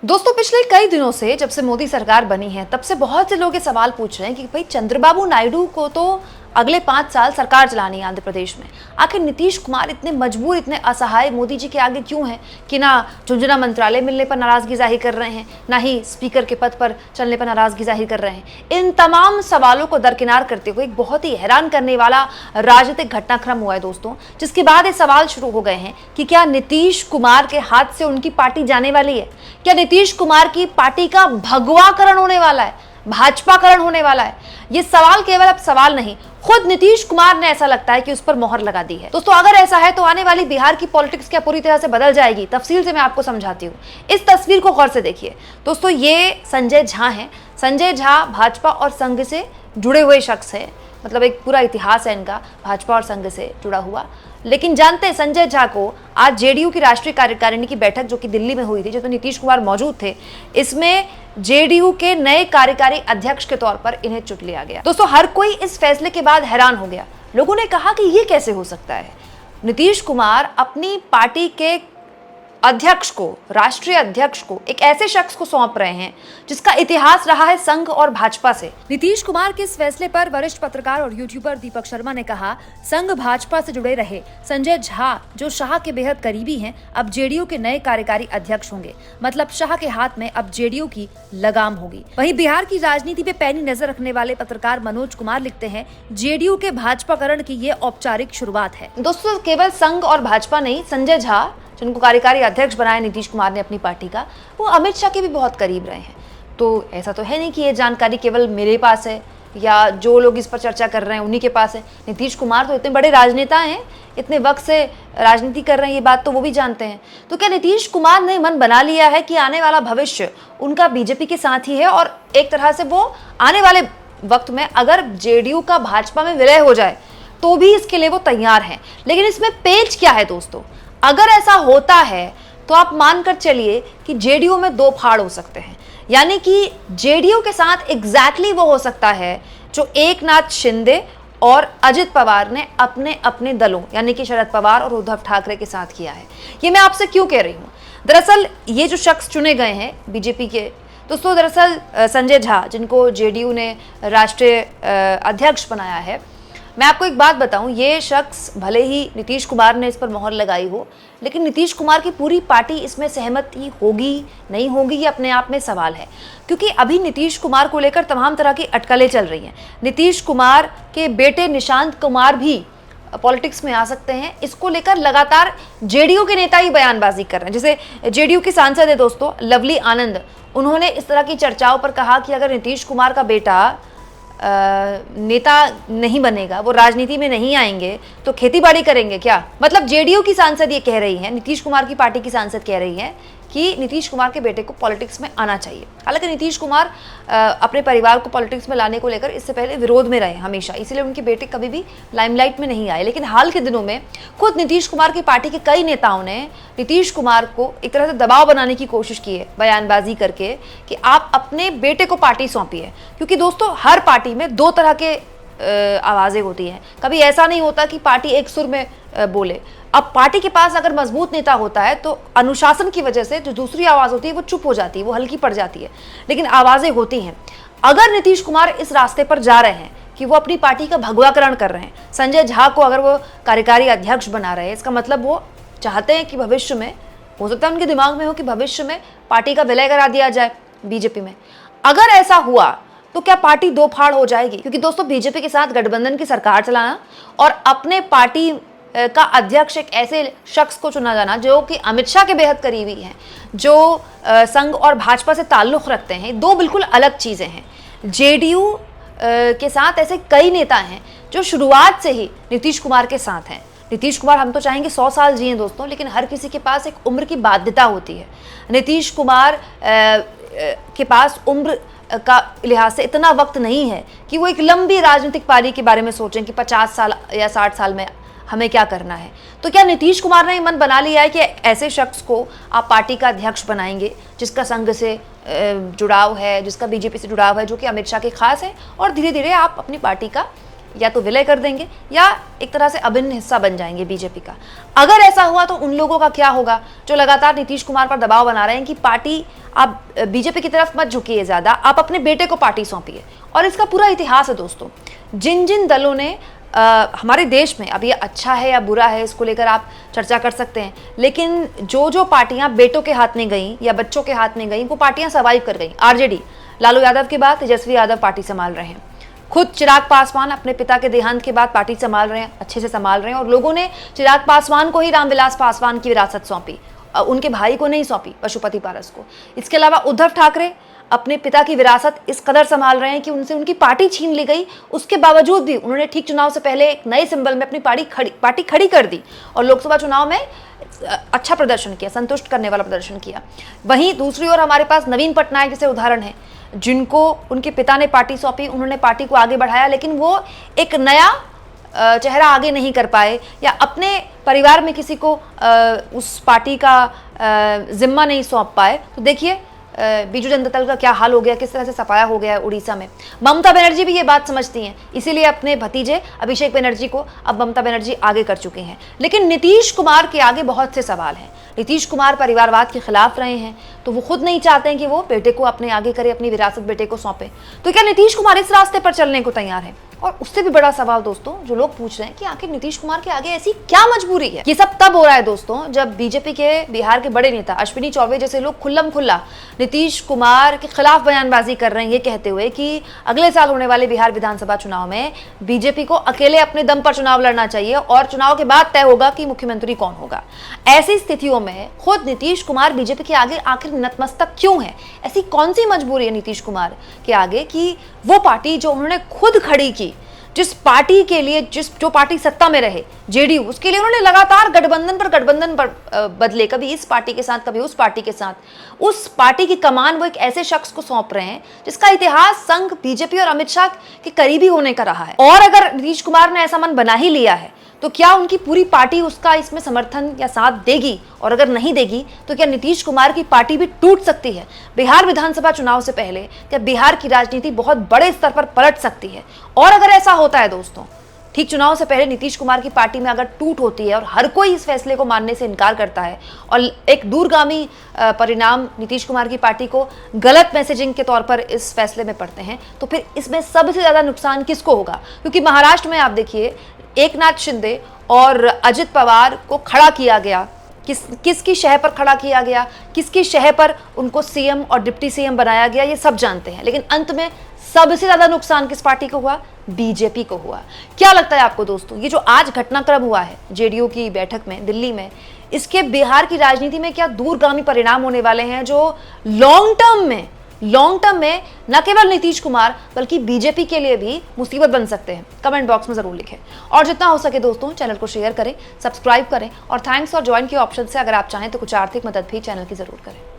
दोस्तों पिछले कई दिनों से जब से मोदी सरकार बनी है तब से बहुत से लोग ये सवाल पूछ रहे हैं कि भाई चंद्रबाबू नायडू को तो अगले 5 साल सरकार चलानी है आंध्र प्रदेश में। आखिर नीतीश कुमार इतने मजबूर, इतने असहाय मोदी जी के आगे क्यों हैं कि ना झुंझुनू मंत्रालय मिलने पर नाराजगी जाहिर कर रहे हैं, ना ही स्पीकर के पद पर चलने पर नाराजगी जाहिर कर रहे हैं। इन तमाम सवालों को दरकिनार करते हुए एक बहुत ही हैरान करने वाला राजनीतिक घटनाक्रम हुआ है दोस्तों, जिसके बाद ये सवाल शुरू हो गए हैं कि क्या नीतीश कुमार के हाथ से उनकी पार्टी जाने वाली है? क्या नीतीश कुमार की पार्टी का भगवाकरण होने वाला है, भाजपाकरण होने वाला है? ये सवाल केवल अब सवाल नहीं, खुद नीतीश कुमार ने ऐसा लगता है कि उस पर मोहर लगा दी है। दोस्तों अगर ऐसा है तो आने वाली बिहार की पॉलिटिक्स क्या पूरी तरह से बदल जाएगी? तफसील से मैं आपको समझाती हूँ। इस तस्वीर को गौर से देखिए दोस्तों, ये संजय झा हैं। संजय झा भाजपा और संघ से जुड़े हुए शख्स हैं, मतलब एक पूरा इतिहास है इनका भाजपा और संघ से जुड़ा हुआ। लेकिन जानते हैं संजय झा को आज जेडीयू की राष्ट्रीय कार्यकारिणी की बैठक जो कि दिल्ली में हुई थी, जिसमें नीतीश कुमार मौजूद थे, इसमें जेडीयू के नए कार्यकारी अध्यक्ष के तौर पर इन्हें चुन लिया गया। दोस्तों हर कोई इस फैसले के बाद हैरान हो गया। लोगों ने कहा कि ये कैसे हो सकता है? नीतीश कुमार अपनी पार्टी के अध्यक्ष को, राष्ट्रीय अध्यक्ष को एक ऐसे शख्स को सौंप रहे हैं जिसका इतिहास रहा है संघ और भाजपा से। नीतीश कुमार के इस फैसले पर वरिष्ठ पत्रकार और यूट्यूबर दीपक शर्मा ने कहा, संघ भाजपा से जुड़े रहे संजय झा जो शाह के बेहद करीबी हैं, अब जेडीयू के नए कार्यकारी अध्यक्ष होंगे। मतलब शाह के हाथ में अब जेडीयू की लगाम होगी। वहीं बिहार की राजनीति पे पैनी नजर रखने वाले पत्रकार मनोज कुमार लिखते हैं, जेडीयू के भाजपाकरण की ये औपचारिक शुरुआत है। दोस्तों केवल संघ और भाजपा नहीं, संजय झा जिनको कार्यकारी अध्यक्ष बनाया नीतीश कुमार ने अपनी पार्टी का, वो अमित शाह के भी बहुत करीब रहे हैं। तो ऐसा तो है नहीं कि ये जानकारी केवल मेरे पास है या जो लोग इस पर चर्चा कर रहे हैं उन्हीं के पास है। नीतीश कुमार तो इतने बड़े राजनेता हैं, इतने वक्त से राजनीति कर रहे हैं, ये बात तो वो भी जानते हैं। तो क्या नीतीश कुमार ने मन बना लिया है कि आने वाला भविष्य उनका बीजेपी के साथ ही है और एक तरह से वो आने वाले वक्त में अगर जेडीयू का भाजपा में विलय हो जाए तो भी इसके लिए वो तैयार हैं? लेकिन इसमें पेच क्या है दोस्तों? अगर ऐसा होता है तो आप मानकर चलिए कि जेडीयू में दो फाड़ हो सकते हैं। यानी कि जेडीयू के साथ एग्जैक्टली वो हो सकता है जो एकनाथ शिंदे और अजित पवार ने अपने अपने दलों यानी कि शरद पवार और उद्धव ठाकरे के साथ किया है। ये मैं आपसे क्यों कह रही हूँ? दरअसल ये जो शख्स चुने गए हैं बीजेपी के, दोस्तों दरअसल संजय झा जिनको जेडीयू ने राष्ट्रीय अध्यक्ष बनाया है, मैं आपको एक बात बताऊं, ये शख्स भले ही नीतीश कुमार ने इस पर मोहर लगाई हो, लेकिन नीतीश कुमार की पूरी पार्टी इसमें सहमति होगी नहीं होगी ये अपने आप में सवाल है। क्योंकि अभी नीतीश कुमार को लेकर तमाम तरह की अटकलें चल रही हैं। नीतीश कुमार के बेटे निशांत कुमार भी पॉलिटिक्स में आ सकते हैं, इसको लेकर लगातार जेडीयू के नेता ही बयानबाजी कर रहे हैं। जैसे जेडीयू की सांसद है दोस्तों लवली आनंद, उन्होंने इस तरह की चर्चाओं पर कहा कि अगर नीतीश कुमार का बेटा नेता नहीं बनेगा, वो राजनीति में नहीं आएंगे तो खेतीबाड़ी करेंगे क्या? मतलब जेडीयू की सांसद ये कह रही है, नीतीश कुमार की पार्टी की सांसद कह रही है कि नीतीश कुमार के बेटे को पॉलिटिक्स में आना चाहिए। हालांकि नीतीश कुमार अपने परिवार को पॉलिटिक्स में लाने को लेकर इससे पहले विरोध में रहे हमेशा, इसलिए उनके बेटे कभी भी लाइमलाइट में नहीं आए। लेकिन हाल के दिनों में खुद नीतीश कुमार की पार्टी के कई नेताओं ने नीतीश कुमार को एक तरह से दबाव बनाने की कोशिश की है बयानबाजी करके कि आप अपने बेटे को पार्टी सौंपिए। क्योंकि दोस्तों हर पार्टी में दो तरह के आवाज़ें होती हैं। कभी ऐसा नहीं होता कि पार्टी एक सुर में बोले। अब पार्टी के पास अगर मजबूत नेता होता है तो अनुशासन की वजह से जो दूसरी आवाज़ होती है वो चुप हो जाती है, वो हल्की पड़ जाती है, लेकिन आवाज़ें होती हैं। अगर नीतीश कुमार इस रास्ते पर जा रहे हैं कि वो अपनी पार्टी का भगवाकरण कर रहे हैं, संजय झा को अगर वो कार्यकारी अध्यक्ष बना रहे हैं, इसका मतलब वो चाहते हैं कि भविष्य में, हो सकता है उनके दिमाग में हो कि भविष्य में पार्टी का विलय करा दिया जाए बीजेपी में। अगर ऐसा हुआ तो क्या पार्टी दो फाड़ हो जाएगी? क्योंकि दोस्तों बीजेपी के साथ गठबंधन की सरकार चलाना और अपने पार्टी का अध्यक्ष एक ऐसे शख्स को चुना जाना जो कि अमित शाह के बेहद करीबी हैं, जो संघ और भाजपा से ताल्लुक़ रखते हैं, दो बिल्कुल अलग चीज़ें हैं। जेडीयू के साथ ऐसे कई नेता हैं जो शुरुआत से ही नीतीश कुमार के साथ हैं। नीतीश कुमार हम तो चाहेंगे 100 साल जिए दोस्तों, लेकिन हर किसी के पास एक उम्र की बाध्यता होती है। नीतीश कुमार के पास उम्र का लिहाज से इतना वक्त नहीं है कि वो एक लंबी राजनीतिक पारी के बारे में सोचें कि 50 साल या 60 साल में हमें क्या करना है। तो क्या नीतीश कुमार ने मन बना लिया है कि ऐसे शख्स को आप पार्टी का अध्यक्ष बनाएंगे जिसका संघ से जुड़ाव है, जिसका बीजेपी से जुड़ाव है, जो कि अमित शाह के खास है, और धीरे धीरे आप अपनी पार्टी का या तो विलय कर देंगे या एक तरह से अभिन्न हिस्सा बन जाएंगे बीजेपी का। अगर ऐसा हुआ तो उन लोगों का क्या होगा जो लगातार नीतीश कुमार पर दबाव बना रहे हैं कि पार्टी आप बीजेपी की तरफ मत झुकिए ज़्यादा, आप अपने बेटे को पार्टी सौंपिए। और इसका पूरा इतिहास है दोस्तों, जिन जिन दलों ने हमारे देश में, अब ये अच्छा है या बुरा है इसको लेकर आप चर्चा कर सकते हैं, लेकिन जो जो पार्टियां बेटों के हाथ में गई या बच्चों के हाथ में गई वो पार्टियां सर्वाइव कर गई। आरजेडी, लालू यादव के बाद तेजस्वी यादव पार्टी संभाल रहे हैं, खुद चिराग पासवान अपने पिता के देहांत के बाद पार्टी संभाल रहे हैं, अच्छे से संभाल रहे हैं। और लोगों ने चिराग पासवान को ही रामविलास पासवान की विरासत सौंपी, उनके भाई को नहीं सौंपी, पशुपति पारस को। इसके अलावा उद्धव ठाकरे अपने पिता की विरासत इस कदर संभाल रहे हैं कि उनसे उनकी पार्टी छीन ली गई, उसके बावजूद भी उन्होंने ठीक चुनाव से पहले एक नए सिंबल में अपनी पार्टी खड़ी कर दी और लोकसभा चुनाव में अच्छा प्रदर्शन किया, संतुष्ट करने वाला प्रदर्शन किया। वहीं दूसरी ओर हमारे पास नवीन पटनायक जैसे उदाहरण है, जिनको उनके पिता ने पार्टी सौंपी, उन्होंने पार्टी को आगे बढ़ाया, लेकिन वो एक नया चेहरा आगे नहीं कर पाए या अपने परिवार में किसी को उस पार्टी का जिम्मा नहीं सौंप पाए। तो देखिए बीजू जनता दल का क्या हाल हो गया, किस तरह से सफाया हो गया है उड़ीसा में। ममता बनर्जी भी ये बात समझती हैं, इसीलिए अपने भतीजे अभिषेक बनर्जी को अब ममता बनर्जी आगे कर चुके हैं। लेकिन नीतीश कुमार के आगे बहुत से सवाल हैं। नीतीश कुमार परिवारवाद के खिलाफ रहे हैं, तो वो खुद नहीं चाहते हैं कि वो बेटे को अपने आगे करे, अपनी विरासत बेटे को सौंपे। तो क्या नीतीश कुमार इस रास्ते पर चलने को तैयार है? और उससे भी बड़ा सवाल दोस्तों जो लोग पूछ रहे हैं कि आखिर नीतीश कुमार के आगे ऐसी क्या मजबूरी है। ये सब तब हो रहा है दोस्तों जब बीजेपी के बिहार के बड़े नेता अश्विनी चौबे जैसे लोग खुल्लम खुल्ला नीतीश कुमार के खिलाफ बयानबाजी कर रहे हैं, ये कहते हुए कि अगले साल होने वाले बिहार विधानसभा चुनाव में बीजेपी को अकेले अपने दम पर चुनाव लड़ना चाहिए और चुनाव के बाद तय होगा कि मुख्यमंत्री कौन होगा। ऐसी स्थितियों में खुद नीतीश कुमार बीजेपी के आगे आखिर नतमस्तक क्यों है? ऐसी कौन सी मजबूरी है नीतीश कुमार के आगे कि वो पार्टी जो उन्होंने खुद खड़ी की, जिस पार्टी के लिए जो पार्टी सत्ता में रहे, जेडीयू, उसके लिए उन्होंने लगातार गठबंधन पर बदले, कभी इस पार्टी के साथ कभी उस पार्टी के साथ, उस पार्टी की कमान वो एक ऐसे शख्स को सौंप रहे हैं जिसका इतिहास संघ, बीजेपी और अमित शाह के करीबी होने का रहा है। और अगर नीतीश कुमार ने ऐसा मन बना ही लिया है तो क्या उनकी पूरी पार्टी उसका इसमें समर्थन या साथ देगी? और अगर नहीं देगी तो क्या नीतीश कुमार की पार्टी भी टूट सकती है? बिहार विधानसभा चुनाव से पहले क्या बिहार की राजनीति बहुत बड़े स्तर पर पलट सकती है? और अगर ऐसा होता है दोस्तों, ठीक चुनाव से पहले नीतीश कुमार की पार्टी में अगर टूट होती है और हर कोई इस फैसले को मानने से इनकार करता है और एक दूरगामी परिणाम नीतीश कुमार की पार्टी को गलत मैसेजिंग के तौर पर इस फैसले में पड़ते हैं, तो फिर इसमें सबसे ज्यादा नुकसान किसको होगा? क्योंकि महाराष्ट्र में आप देखिए एकनाथ शिंदे और अजित पवार को खड़ा किया गया, किसकी शह पर खड़ा किया गया, किसकी शह पर उनको सीएम और डिप्टी सीएम बनाया गया, ये सब जानते हैं। लेकिन अंत में सबसे ज्यादा नुकसान किस पार्टी को हुआ? बीजेपी को हुआ। क्या लगता है आपको दोस्तों, ये जो आज घटनाक्रम हुआ है जेडीयू की बैठक में दिल्ली में, इसके बिहार की राजनीति में क्या दूरगामी परिणाम होने वाले हैं जो लॉन्ग टर्म में न केवल नीतीश कुमार बल्कि बीजेपी के लिए भी मुसीबत बन सकते हैं? कमेंट बॉक्स में जरूर लिखें और जितना हो सके दोस्तों चैनल को शेयर करें, सब्सक्राइब करें और थैंक्स और ज्वाइन के ऑप्शन से अगर आप चाहें तो कुछ आर्थिक मदद भी चैनल की जरूर करें।